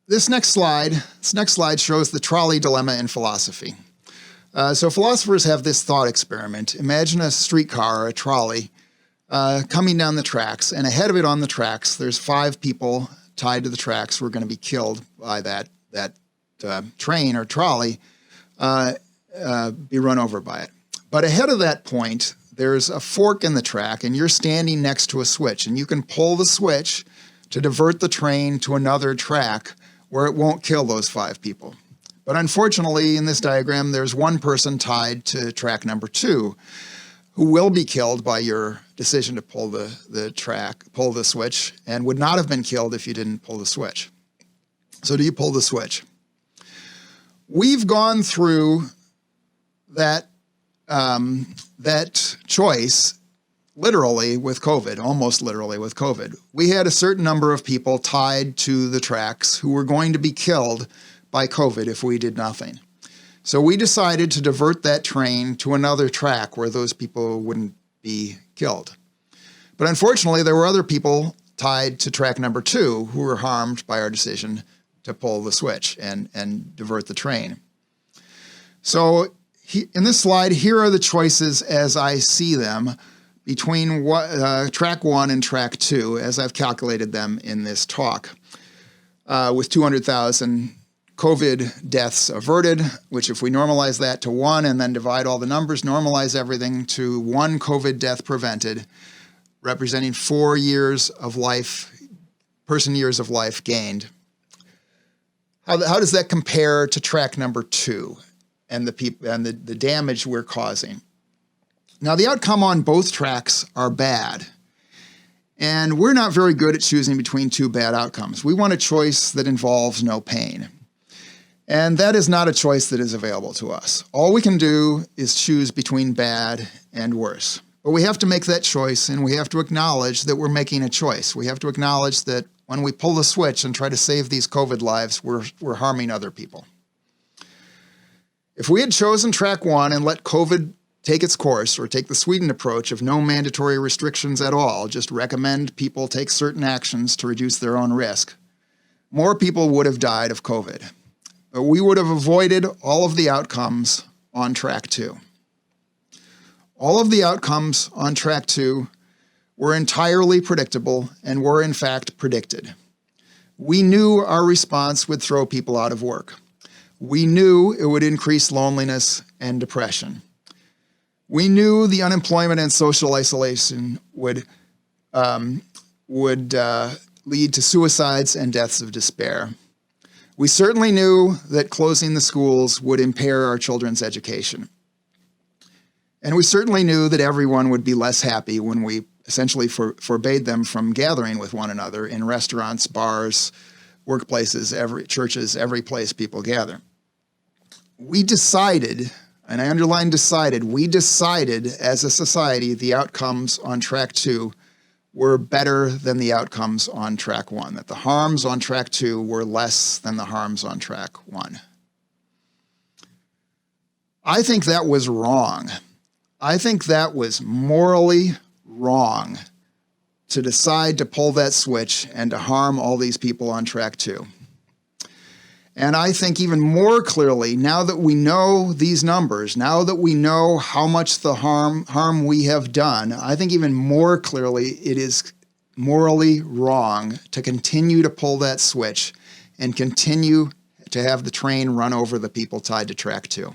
this next slide shows the trolley dilemma in philosophy. So philosophers have this thought experiment. Imagine a streetcar or a trolley coming down the tracks, and ahead of it on the tracks, there's 5 people tied to the tracks who are going to be killed by that train or trolley, be run over by it. But ahead of that point, there's a fork in the track, and you're standing next to a switch, and you can pull the switch to divert the train to another track where it won't kill those 5 people. But unfortunately, in this diagram, there's one person tied to track number 2 who will be killed by your decision to pull the switch, and would not have been killed if you didn't pull the switch. So do you pull the switch? We've gone through that choice literally with COVID, almost literally with COVID. We had a certain number of people tied to the tracks who were going to be killed by COVID if we did nothing. So we decided to divert that train to another track where those people wouldn't be killed. But unfortunately, there were other people tied to track number 2 who were harmed by our decision to pull the switch and divert the train. So in this slide, here are the choices as I see them between track 1 and track 2, as I've calculated them in this talk, with 200,000 COVID deaths averted, which if we normalize that to 1 and then divide all the numbers, normalize everything to 1 COVID death prevented, representing 4 years of life, person years of life gained. How does that compare to track number 2 and the damage we're causing? Now, the outcome on both tracks are bad, and we're not very good at choosing between 2 bad outcomes. We want a choice that involves no pain. And that is not a choice that is available to us. All we can do is choose between bad and worse. But we have to make that choice, and we have to acknowledge that we're making a choice. We have to acknowledge that when we pull the switch and try to save these COVID lives, we're harming other people. If we had chosen track 1 and let COVID take its course, or take the Sweden approach of no mandatory restrictions at all, just recommend people take certain actions to reduce their own risk, more people would have died of COVID. But we would have avoided all of the outcomes on track 2. All of the outcomes on track 2 were entirely predictable and were in fact predicted. We knew our response would throw people out of work. We knew it would increase loneliness and depression. We knew the unemployment and social isolation would lead to suicides and deaths of despair. We certainly knew that closing the schools would impair our children's education. And we certainly knew that everyone would be less happy when we essentially forbade them from gathering with one another in restaurants, bars, workplaces, churches, every place people gather. We decided, and I underline decided, we decided as a society the outcomes on track 2 were better than the outcomes on track 1, that the harms on track 2 were less than the harms on track 1. I think that was wrong. I think that was morally wrong to decide to pull that switch and to harm all these people on track 2. And I think even more clearly, now that we know these numbers, now that we know how much the harm we have done, I think even more clearly it is morally wrong to continue to pull that switch and continue to have the train run over the people tied to track 2.